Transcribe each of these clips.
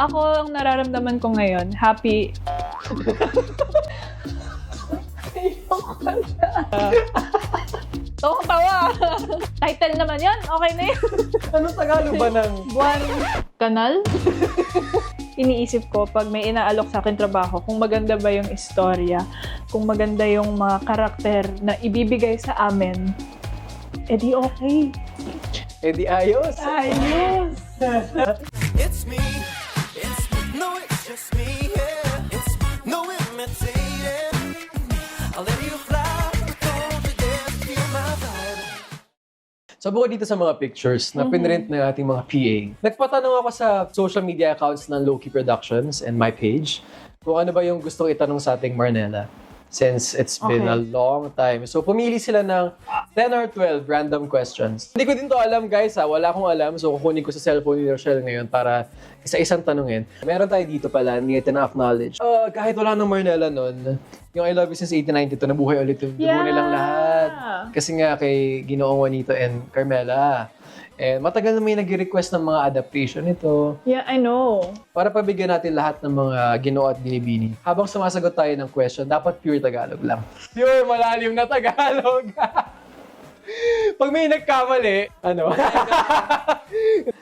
Ako, ang nararamdaman ko ngayon, happy. Tawa. Title naman yan. Okay na yun. Anong Tagalog ba ng... Buwan kanal? Iniisip ko pag may inaalok sa akin trabaho, kung maganda ba yung istorya, kung maganda yung mga karakter na ibibigay sa amin, edi okay. Edi ayos. Ayos! It's me. No, it's just me. Yeah. It's no imitating. I'll let you fly. Don't you dare feel my vibe. So bukod dito sa mga pictures na pinrint ng ating mga PA, nagpatanong ako sa social media accounts ng Loki Productions and my page kung ano ba yung gustong itanong sa ating Marnella since it's been a long time. So pumili sila ng 10 or 12 random questions. Hindi ko din to alam guys ha, wala akong alam. So kukunin ko sa cellphone ni Rochelle ngayon para isa-isang tanungin. Meron tayo dito pala, need na acknowledge. Kahit wala ng Marnella nun, yung I Love You Since 1892, nabuhay ulit yung dugo nilang lahat. Kasi nga kay Ginoong Juanito and Carmela. And matagal na may nag-request ng mga adaptation nito. Yeah, I know. Para pabigyan natin lahat ng mga Ginoo at Binibini. Habang sumasagot tayo ng question, dapat pure Tagalog lang. Pure malalim na Tagalog. Pag may nagkamali, ano?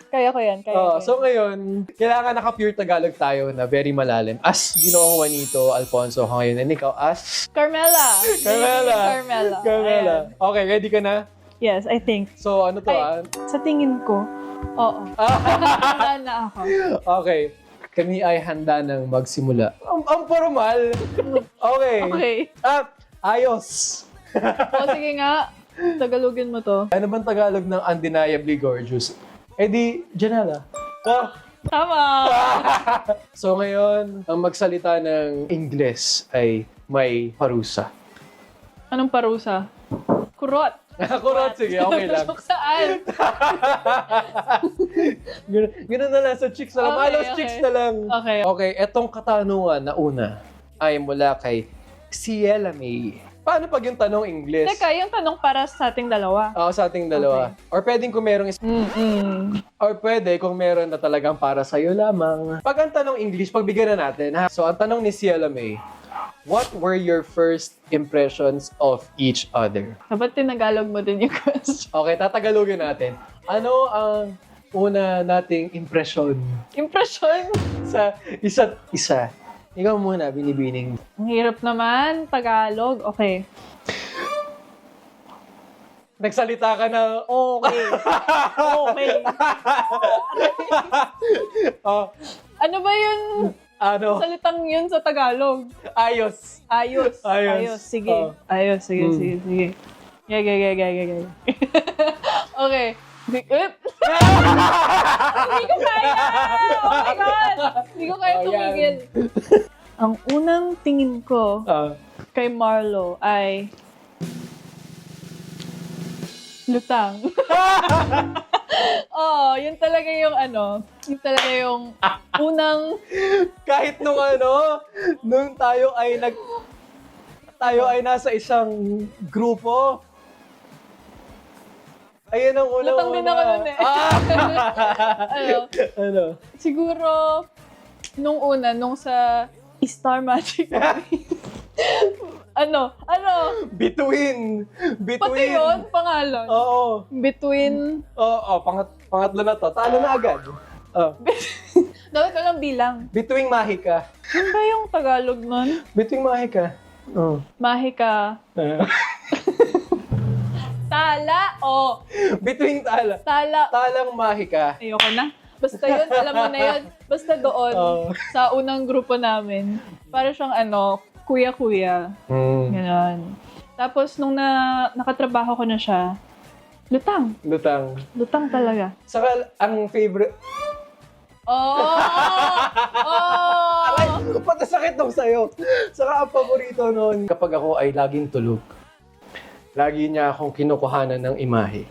Kaya ko yan. So ngayon, kailangan naka-pure Tagalog tayo na very malalim. As Ginoong Juanito, Alfonso ka ngayon. And ikaw as? Carmela. Carmela. Ayan. Okay, ready ka na? Yes, I think. So ano to Sa tingin ko, oo. Handa na ako. Okay. Kami ay handa ng magsimula. Ang formal. Okay. Okay. Ayos. Sige nga. Tagalogin mo to. Ano bang Tagalog ng undeniably gorgeous? Di, Janela. Tama! So ngayon, ang magsalita ng Ingles ay may parusa. Anong parusa? Kurot. Kurot, sige, okay lang. Joke saan? Ganun na lang, sa chicks na lang. Okay, Malos okay. chicks na lang. Okay. Okay, etong katanungan na una ay mula kay Ciela May. Paano pag yung tanong English? Teka, yung tanong para sa ating dalawa. Oo, sa ating dalawa. Or pwedeng kung merong Or pwede kung meron na talagang para sa'yo lamang. Pag ang tanong English, pagbigyan na natin. Ha? So, ang tanong ni Ciela May, what were your first impressions of each other? Dapat tinagalog mo din yung question. Okay, tatagalogin natin. Ano ang una nating impression Impression? sa isa't isa? Ikaw muna, Binibining. Ang hirap naman. Tagalog. Okay. Nagsalita ka na, Okay. Okay. Ano ba yun? Ano? Salitang yun sa Tagalog? Ayos. Ayos. Ayos. Sige. Ayos. Sige. Gay. Okay. Hindi ko kaya! Oh my God! Hindi ko kaya tumigil. Ang unang tingin ko kay Marlo ay lutang. Yun talaga yung yun talaga yung unang Kahit nung nung tayo ay nasa isang grupo. Ayun ang unang lutang din ako nun eh. Ano? Siguro, nung sa Star Magic. Between. Pati yun, pangalan. Oo. Between, Pangatlo na to. Talo na agad. dapat walang bilang. Between Mahika. Ano ba yung Tagalog nun? Between Mahika. Mahika. Tala o Between Tala. tala. Talang Mahika. Ayoko na. Basta yun, alam mo na yun. Basta doon, sa unang grupo namin, para siyang kuya-kuya. Ganon. Tapos, nung nakatrabaho ko na siya, lutang. Lutang talaga. Saka, ang favorite... Aray, pati sakit nung sa'yo. Saka, ang paborito noon, kapag ako ay laging tulog, lagi niya akong kinukuhanan ng imahe.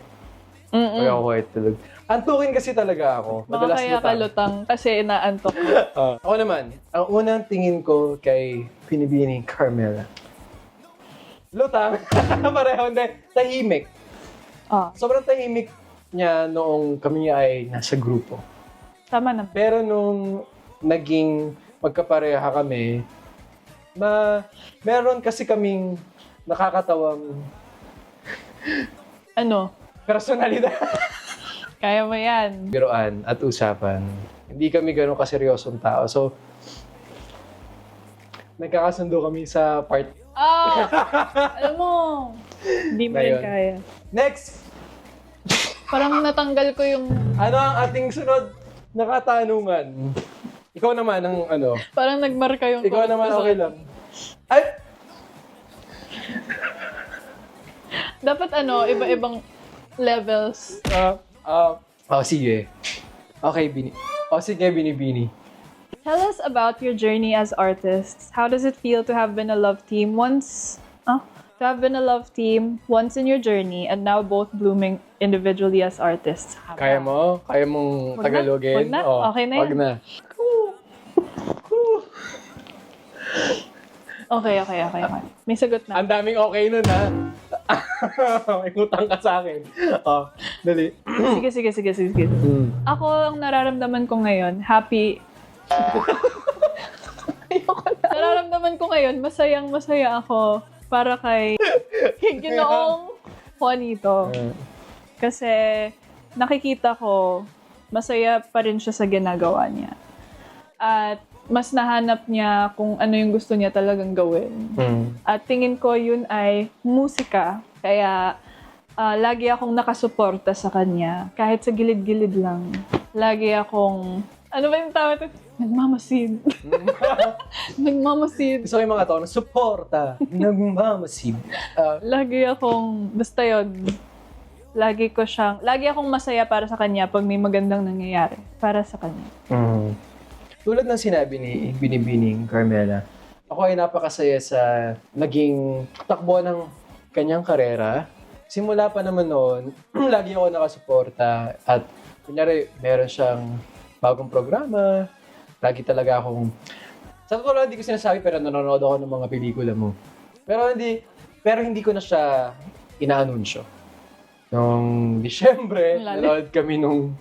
Pag ako ay tulog. Antukin kasi talaga ako. Baka Madalas kaya ka lutang kasi inaantok ko. Ako naman, ang unang tingin ko kay Binibining Carmela. Lutang. Pareho, hindi. Tahimik. Sobrang tahimik niya noong kami ay nasa grupo. Tama naman. Pero nung naging magkapareha kami, meron kasi kaming nakakatawang Ano? personalidad. Kaya mo yan. Biruan at usapan. Hindi kami ganun kaseryosong tao. So, nagkakasundo kami sa part. Alam mo, hindi mo yan Ngayon. kaya. Next! Parang natanggal ko yung, Ano ang ating sunod na katanungan? Ikaw naman ang ano. parang nagmarka yung Ikaw quote naman ko sa- okay lang. Ay! Dapat iba-ibang levels. Sige. Okay, sige, Bini. Tell us about your journey as artists. How does it feel to have been a love team once in your journey and now both blooming individually as artists? Kaya mo? Kaya mong Wag na? Tagalogin? Wag na? Okay na yan. Wag na. Okay. May sagot na. Ang daming okay nun, ha? May utang ka sa akin. Dali. Sige. Ako, ang nararamdaman ko ngayon, happy. Nararamdaman ko ngayon, masayang-masaya ako para kay Ginoong Juanito. Kasi nakikita ko, masaya pa rin siya sa ginagawa niya. At mas nahanap niya kung ano yung gusto niya talagang gawin. At tingin ko yun ay musika. Kaya lagi akong nakasuporta sa kanya. Kahit sa gilid-gilid lang. Lagi akong, ano ba yung tawag ito? Nagmamasid. Nagmamasid. Gusto ko yung mga tao na suporta, nagmamasid. Lagi akong, basta yun. Lagi akong masaya para sa kanya pag may magandang nangyayari. Para sa kanya. Tulad ng sinabi ni Binibining Carmela, ako ay napakasaya sa naging takbo ng kanyang karera. Simula pa naman noon, lagi ako nakasuporta at kunyari, meron siyang bagong programa. Lagi talaga akong... Sa totoo lang, hindi ko sinasabi pero nanonood ako ng mga pelikula mo. Pero hindi ko na siya inaanunsyo. Noong Disyembre, nanonood kami nung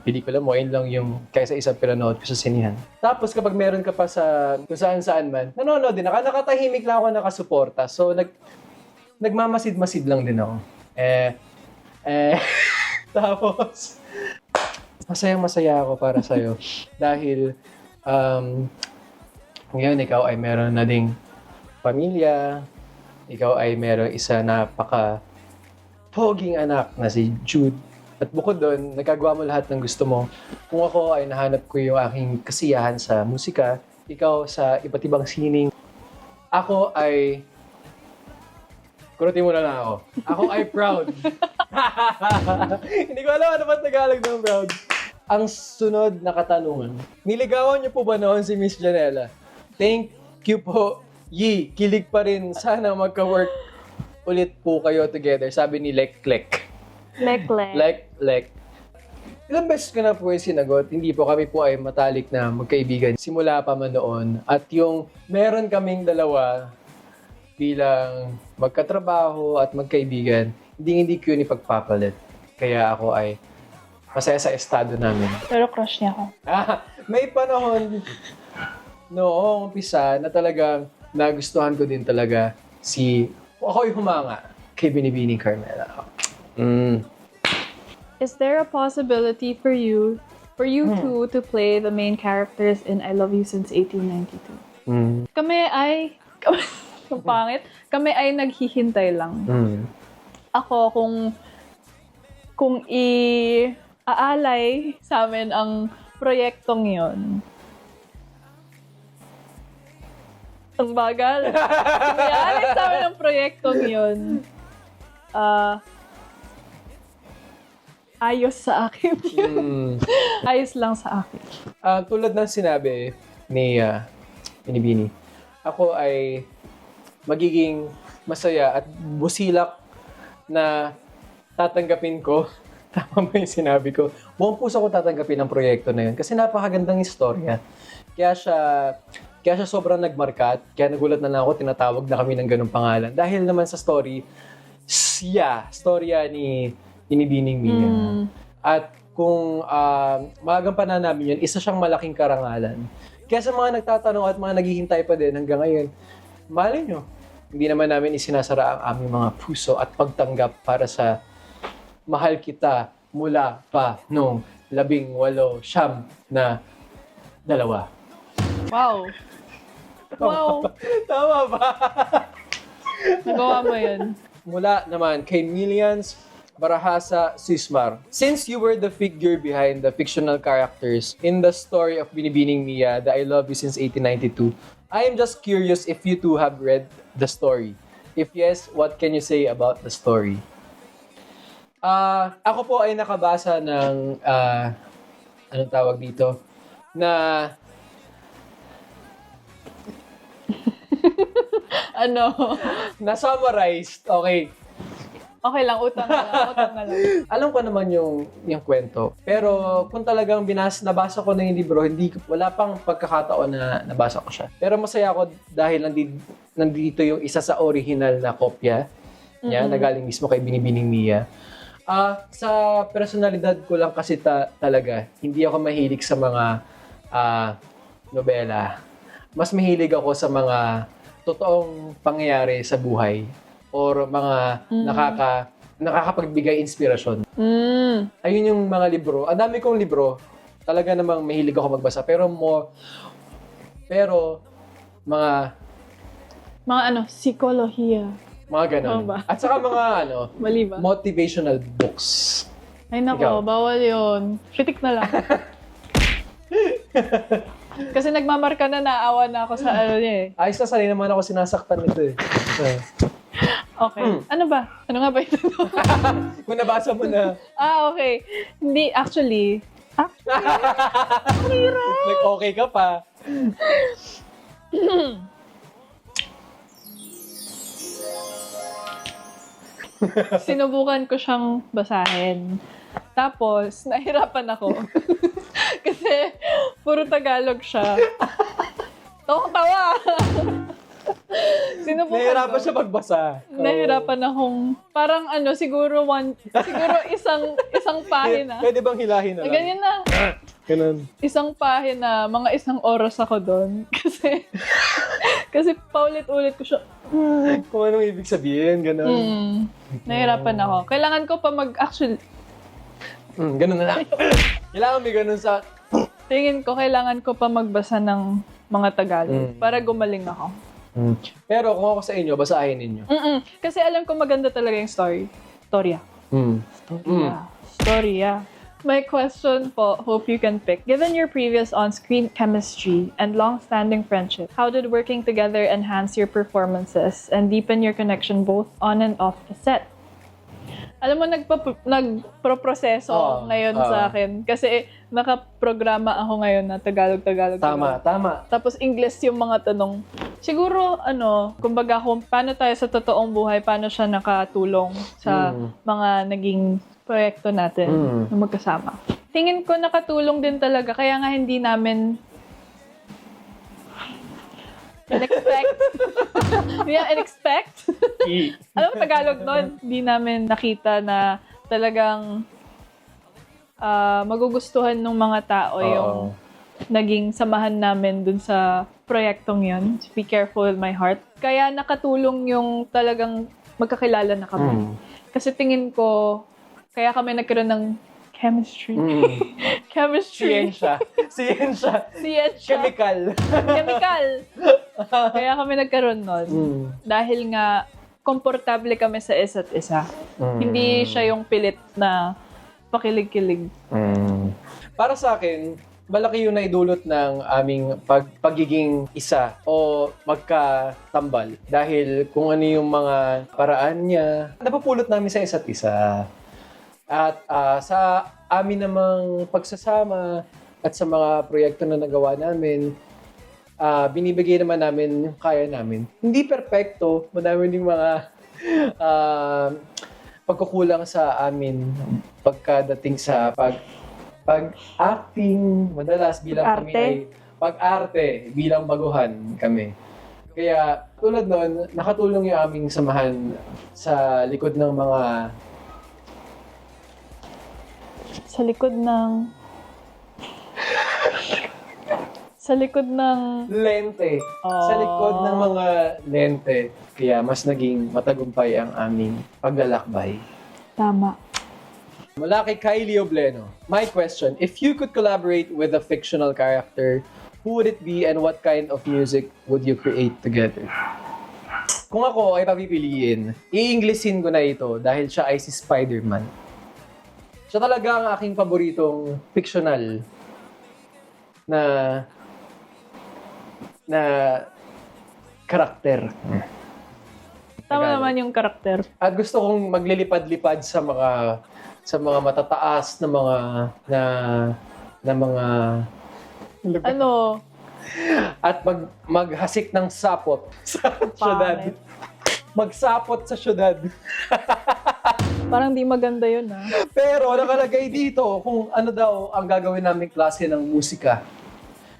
pelikula mo, yun lang yung kaysa isang pinanood ko sa sinihan. Tapos kapag meron ka pa sa kung saan-saan man, nanonood din. Nakatahimik lang ako nakasuporta. So, nagmamasid-masid lang din ako. Tapos, masayang-masaya ako para sa'yo. Dahil, ngayon ikaw ay meron na ding pamilya, ikaw ay meron isa poging anak na si Jude. At bukod doon, nagagawa mo lahat ng gusto mo. Kung ako ay nahanap ko yung aking kasiyahan sa musika, ikaw sa iba't ibang sining, ako ay... Kurutin mo na lang ako. Ako ay proud. Hindi ko alam ano ba Tagalog ng proud. Ang sunod na katanungan. Niligawan niyo po ba noon si Miss Janela? Thank you po. Kilig pa rin. Sana magka-work ulit po kayo together. Sabi ni Lek. Ilang beses ko na po yung sinagot. Hindi po, kami po ay matalik na magkaibigan. Simula pa man noon. At yung meron kaming dalawa bilang magkatrabaho at magkaibigan, hindi ko yun ipagpapalit. Kaya ako ay masaya sa estado namin. Pero crush niya ako. May panahon noong umpisa na talagang nagustuhan ko din talaga ako'y humanga kay Binibining Carmela. Is there a possibility for you two to play the main characters in I Love You Since 1892? Kami ay naghihintay lang. Ako kung i-aalay sa amin ang proyektong yon. Ang bagal. Kung i-aalay sa amin ang proyektong yon, ayos sa akin. Ayos lang sa akin. Tulad ng sinabi ni Binibini, ako ay magiging masaya at busilak na tatanggapin ko. Tama ba yung sinabi ko? Buong puso ko tatanggapin ang proyekto na yun kasi napakagandang istorya. Kaya siya sobrang nagmarkat. Kaya nagulat na lang ako, tinatawag na kami ng ganung pangalan. Dahil naman sa storya ni Binibining Mia. At kung magampanan namin yun, isa siyang malaking karangalan. Kaya sa mga nagtatanong at mga naghihintay pa din hanggang ngayon, malay nyo, hindi naman namin isinasara ang aming mga puso at pagtanggap para sa mahal kita mula pa nung 18 siyam na dalawa. Wow. Wow. Tama ba? Nagawa mo yun. Mula naman kay Millions Barahasa Sismar. Since you were the figure behind the fictional characters in the story of Binibining Mia, the I Love You Since 1892, I am just curious if you two have read the story. If yes, what can you say about the story? Ako po ay nakabasa ng, anong tawag dito? Na, na-summarized. Okay. Okay lang, utang na lang. Alam ko naman yung kwento. Pero kung talagang nabasa ko na yung libro, wala pang pagkakataon na nabasa ko siya. Pero masaya ako dahil nandito yung isa sa original na kopya niya na galing mismo kay Binibining Mia. Sa personalidad ko lang kasi talaga, hindi ako mahilig sa mga nobela. Mas mahilig ako sa mga totoong pangyayari sa buhay or mga nakakapagbigay inspirasyon. Ayun yung mga libro. Ang dami kong libro. Talaga namang mahilig ako magbasa. Pero mga psikolohiya. mga ganun. Ano ba? At saka mga Mali ba? motivational books. Ay nako, Ikaw? bawal yun. Pitik na lang. Kasi nagmamarka na, naawa na ako sa niya eh. Ayos na, sanay naman ako sinasaktan nito eh. Okay. Ano ba? Ano nga ba ito? Kung nabasa mo na. Okay. Hindi, actually. Nag-okay ka pa. Sinubukan ko siyang basahin. Tapos, nahirapan ako. Kasi, puro Tagalog siya. Tawang-tawa! Sinubukan Nahirapan ko. siya magbasa. Nahirapan akong, parang siguro isang pahina. Pwede bang hilahin na lang? Ganyan na. Ganun. Isang pahina, mga 1 oras ako doon. Kasi paulit-ulit ko siya. Kung anong ibig sabihin, ganun. Nahirapan ako. Kailangan ko pa actually, Ganun na lang. Kailangan may ganun sa... tingin ko, kailangan ko pa magbasa ng mga Tagalog para gumaling ako. Pero kung ako sa inyo, basahin ninyo. Kasi alam ko maganda talaga yung story. Storya. Storya. My question po, hope you can pick. Given your previous on-screen chemistry and long-standing friendship, how did working together enhance your performances and deepen your connection both on and off the set? Alam mo, nagproproseso ngayon sa akin. Kasi nakaprograma ako ngayon na Tagalog. Tama. Tapos English yung mga tanong. Siguro, kumbaga kung paano tayo sa totoong buhay, paano siya nakatulong sa mga naging proyekto natin na magkasama. Tingin ko nakatulong din talaga. Kaya nga hindi namin in-expect. Alam mo, Tagalog nun, hindi namin nakita na talagang magugustuhan ng mga tao yung naging samahan namin dun sa proyektong yun. Be Careful with My Heart. Kaya nakatulong yung talagang magkakilala na kami. Kasi tingin ko, kaya kami nagkaroon ng chemistry. Chemistry. Siyensya. Chemical. Kaya kami nagkaroon nun. Dahil nga, komportable kami sa isa't isa. Hindi siya yung pilit na pakilig-kilig. Para sa akin, malaki yung naidulot ng aming pagiging isa o magkatambal. Dahil kung ano yung mga paraan niya, napapulot namin sa isa't isa. At sa amin namang pagsasama at sa mga proyekto na nagawa namin, binibigay naman namin yung kaya namin. Hindi perpekto, madami yung mga pagkukulang sa amin pagkadating sa pag-acting, madalas bilang kami ay pag-arte bilang baguhan kami. Kaya tulad noon, nakatulong yung aming samahan sa likod ng mga Sa likod ng... Sa likod ng... Lente. Sa likod ng mga lente. Kaya mas naging matagumpay ang aming paglalakbay. Tama. Mula kay Kylie Obleno. My question, if you could collaborate with a fictional character, who would it be and what kind of music would you create together? Kung ako ay papipiliin, i-Englishin ko na ito dahil siya ay si Spider-Man. Siya talaga ang aking paboritong fictional na karakter. Tama naman yung karakter. At gusto kong maglilipad-lipad sa mga matataas na mga Ano? at maghasik ng sapot sa syudad. Pangit. Magsapot sa syudad. Parang di maganda yun, ah. Pero nakalagay dito kung ano daw ang gagawin naming klase ng musika.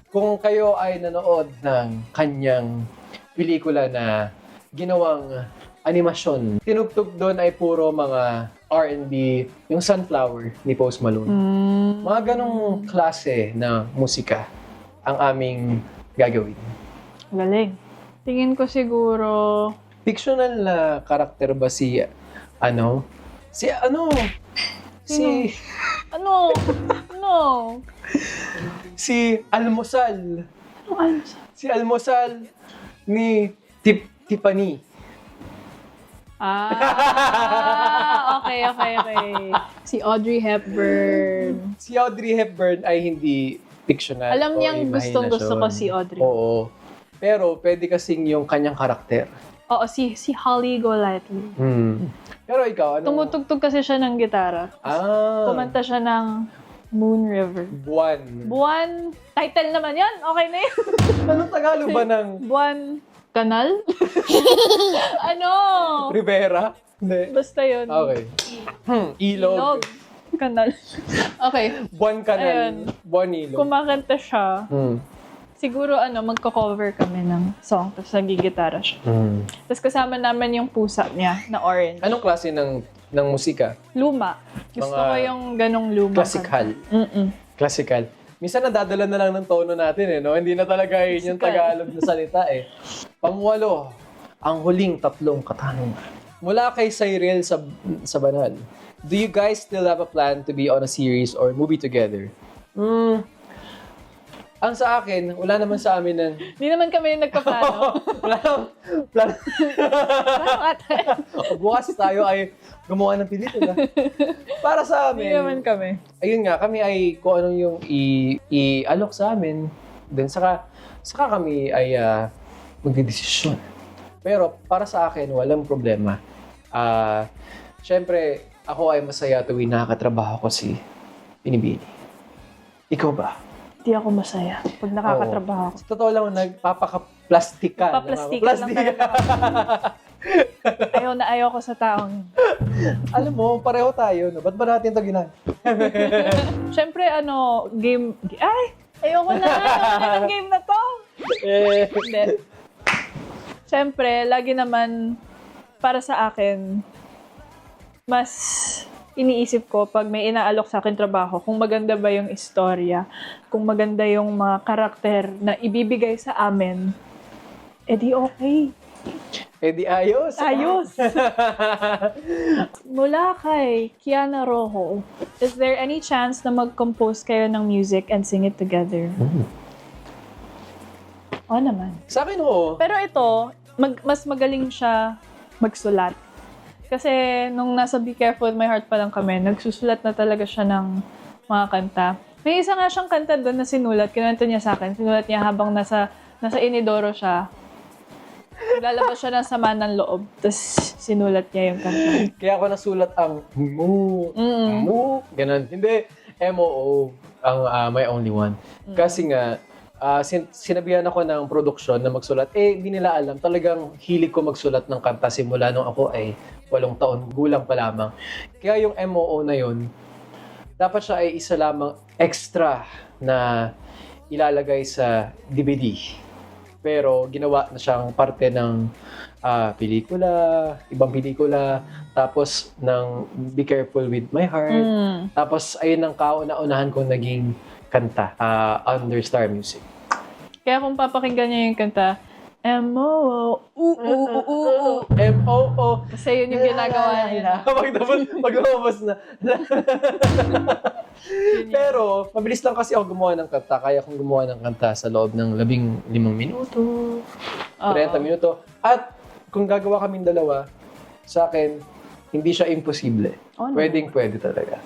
Kung kayo ay nanood ng kanyang pelikula na ginawang animasyon, tinugtog doon ay puro mga R&B, yung Sunflower ni Post Malone. Mga ganong klase na musika ang aming gagawin. Galing. Tingin ko siguro... Fictional na karakter ba si Ano? Ano? Ano? Si Almusal. Ano? Si Almusal ni Tiffany. Okay. Si Audrey Hepburn. Si Audrey Hepburn ay hindi fictional. Alam o niyang gustong-gusto ko si Audrey. Oo. Pero pwede kasing yung kanyang karakter. Oo, si Holly Golightly. Pero ikaw, ano? Tumutugtog kasi siya ng gitara. Kumanta siya ng Moon River. Buwan. Title naman yan. Okay na yun. Anong Tagalog ba ng Buwan Kanal? Ano? Rivera? Hindi. Basta yun. Okay. Ilog. Kanal. Okay. Buwan Kanal. Ayun. Buwan Ilog. Kumakanta siya. Siguro magko-cover kami ng song tapos nagigitara siya. Tapos kasama naman yung pusa niya na orange. Anong klase ng musika? Luma. Gusto Mga ko yung ganong luma. Classical. Classical. Minsan nadadala na lang ng tono natin no? Hindi na talaga yun yung Tagalog na salita Pangwalo, ang huling 3 katanungan. Mula kay Cyril sa Banal. Do you guys still have a plan to be on a series or movie together? Ang sa akin, wala naman sa amin ng... Hindi naman kami yung nagpaplano. Wala plan. Bukas tayo ay gumawa ng pelikula. Para sa amin... Hindi naman kami. Ayun nga, kami ay kung ano yung i-alok sa amin. Then saka kami ay magdidesisyon. Pero para sa akin, walang problema. Siyempre, ako ay masaya tuwing nakakatrabaho ko si Binibini. Ikaw ba? Hindi ako masaya pag nakakatrabaho ako. Totoo lang, nagpapaka-plastika. Paplastika lang talaga. Ayaw ko sa taong. Alam mo, pareho tayo. No? Ba't ba natin ito ginagawa? Siyempre, game... Ay! Ayoko na ng game na to. Hindi. Siyempre, lagi naman, para sa akin, mas iniisip ko pag may inaalok sa akin trabaho, kung maganda ba yung istorya, kung maganda yung mga karakter na ibibigay sa amin, edi okay. Edi ayos. Ayos! Mula kay Kiana Rojo, is there any chance na mag-compose kayo ng music and sing it together? Oo naman. Sa akin, oo. Pero ito, mas magaling siya magsulat. Kasi nung nasa Be Careful My Heart pa lang kami, nagsusulat na talaga siya ng mga kanta. May isa nga siyang kanta doon na sinulat, kinuwento niya sa akin. Sinulat niya habang nasa Inidoro siya. Lalabas siya ng sama ng loob. Tapos sinulat niya yung kanta. Kaya ako nasulat ang Moo. Ganun. Hindi, M-O-O ang My Only One. Kasi nga, sinabihan ako ng production na magsulat. Di nila alam. Talagang hilig ko magsulat ng kanta simula nung ako ay 8 taon. Gulang pa lamang. Kaya yung M-O-O na yun, dapat siya ay isa lamang extra na ilalagay sa DVD. pero ginawa na siyang parte ng pelikula, ibang pelikula, tapos ng Be Careful With My Heart. Tapos ayun ang kauna-unahan kong naging kanta under Star Music. Kaya kung papakinggan niyo yung kanta, M-O-O, M-O-O. Kasi yun yung ginagawa nila. Magdabas na. Pero, mabilis lang kasi ako gumawa ng kanta. Kaya kong gumawa ng kanta sa loob ng 15 minuto, 30 minuto. At kung gagawa kaming dalawa, sa akin, hindi siya imposible. Oh, no. Pwede talaga.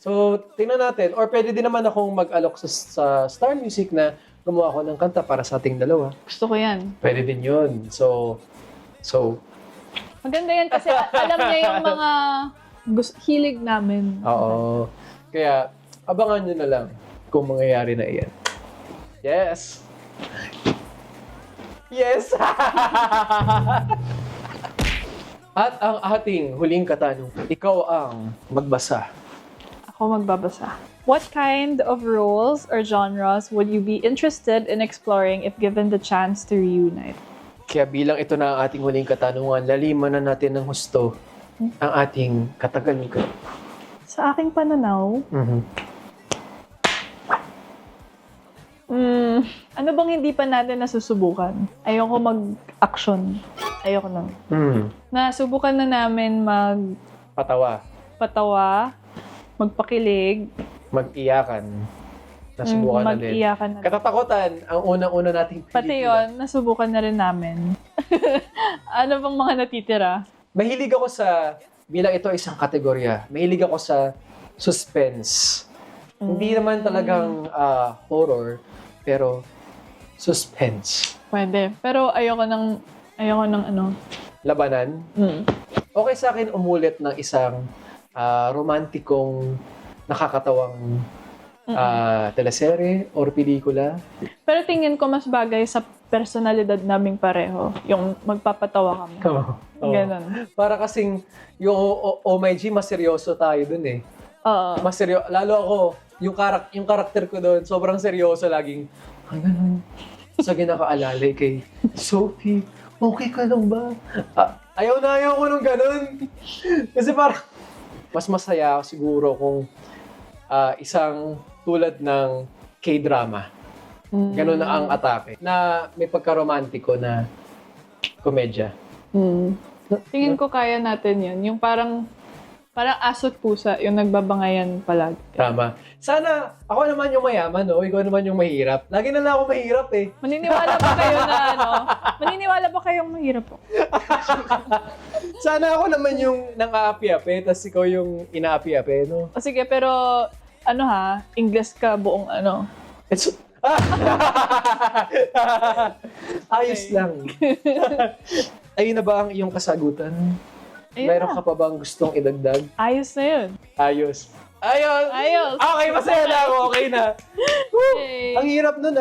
So, tingnan natin. Or pwede din naman akong mag-alok sa Star Music na gumawa ako ng kanta para sa ating dalawa. Gusto ko yan. Pwede din yun. So, Maganda yan kasi alam niya yung mga hilig namin. oo. Kaya, abangan nyo na lang kung mangyayari na iyan. Yes! Yes! At ang ating huling katanungan, ikaw ang magbasa. Ako magbabasa. What kind of roles or genres would you be interested in exploring if given the chance to reunite? Kaya bilang ito na ang ating huling katanungan, laliman na natin ng husto ang ating katagalan. Sa aking pananaw, ano bang hindi pa natin nasusubukan? Ayoko mag-action. Ayoko nang. Nasubukan na namin Patawa, magpakilig, mag-iyakan. Nasubukan na din. mag-iyakan na. Katatakutan, ang unang-una nating pelikula. Pati yun, nasubukan na rin namin. Ano bang mga natitira? Mahilig ako bilang ito isang kategorya, mahilig ako sa suspense. Hindi naman talagang horror, pero suspense. Pwede. Pero ayoko ng ano. Labanan. Okay sa akin umulit ng isang romantikong nakakatawang teleserye or pelikula. Pero tingin ko mas bagay sa personalidad naming pareho. Yung magpapatawa kami. Oo. Ganon. Para kasing yung Oh My G, mas seryoso tayo dun eh. Oo. Mas seryoso. Lalo ako, yung karakter ko doon, sobrang seryoso laging, ay ganun. Sa ginakaalalay kay Sophie, okay ka lang ba? Ayaw ko nung ganun. Kasi parang, mas masaya siguro kung isang tulad ng K-drama. Ganun na ang atake. Na may pagka-romantiko na komedya. Tingin ko kaya natin yun. Yung parang aso't pusa, yung nagbabangayan palagi. Tama. Sana, ako naman yung mayaman, no? Ikaw naman yung mahirap. Lagi na lang ako mahirap eh. Maniniwala ba kayo na Maniniwala ba kayong mahirap po? Sana ako naman yung nang-aapi-api, tapos ikaw yung inaapi-api, no? O sige, pero English ka buong It's... Ayos lang. Ayun na ba ang iyong kasagutan? Ayun Mayroon na. ka pa bang gustong idagdag? Ayos na yun. Ayos. Okay, masaya na ako. Okay na. Yay. Ang hirap nun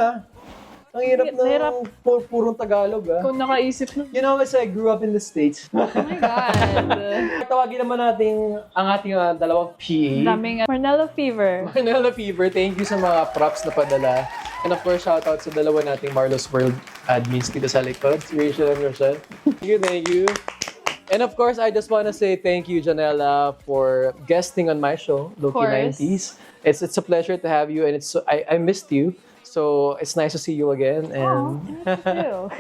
Ang hirap Hirap. ng purong Tagalog Kung nakaisip na. You know, as I grew up in the States. Oh my God. Tawagin naman natin ang ating dalawang PA. Daming Marnella Fever. Manila Fever, thank you sa mga props na padala. And of course, shoutout sa dalawa nating Marlos World admins dito sa likod, si Rachel and Rochelle. Thank you. And of course, I just want to say thank you, Janela, for guesting on my show, Loki course. 90s. It's a pleasure to have you, and I missed you. So, it's nice to see you again. And, Thank you.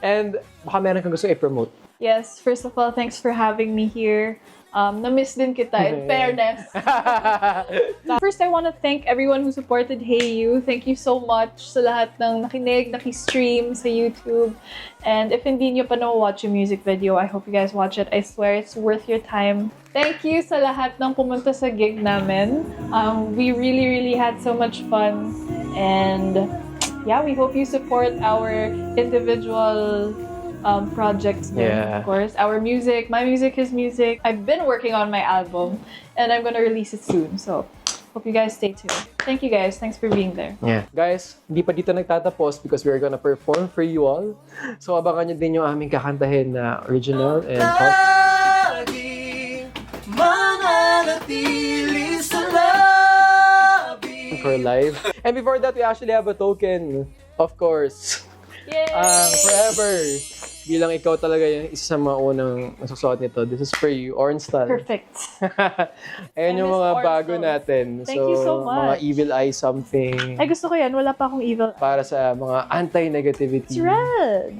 and baka meron kang gusto i-promote. Yes, first of all, thanks for having me here. Na-miss din kita, in fairness. First, I want to thank everyone who supported Hey You. Thank you so much sa lahat ng nakinig, nakistream sa YouTube. And if hindi nyo pa na-watch yung music video, I hope you guys watch it. I swear it's worth your time. Thank you sa lahat ng pumunta sa gig namin. We really, really had so much fun. And yeah, we hope you support our individual projects din, of course. Our music, my music, his music. I've been working on my album and I'm gonna release it soon. So, hope you guys stay tuned. Thank you guys. Thanks for being there. Yeah. Guys, hindi pa dito nagtatapos because we're gonna perform for you all. So, abangan nyo din yung aming kakantahin na original and pop. Laging mananatili sa labi. For live. And before that, we actually have a token, of course. Yay! Forever. Bilang ikaw talaga yung isa sa mga unang masusuot nito. This is for you. Orange style. Perfect. Ayan I yung miss mga orange bago style. natin. Thank you so Mga much. evil eye something. Ay, gusto ko yan. Wala pa akong evil. Para sa mga anti-negativity. It's red.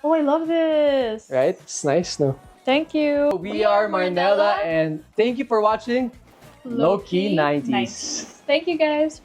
Oh, I love this. Right? It's nice, no? Thank you. We are Marnella and thank you for watching Low-Key 90s. Thank you, guys.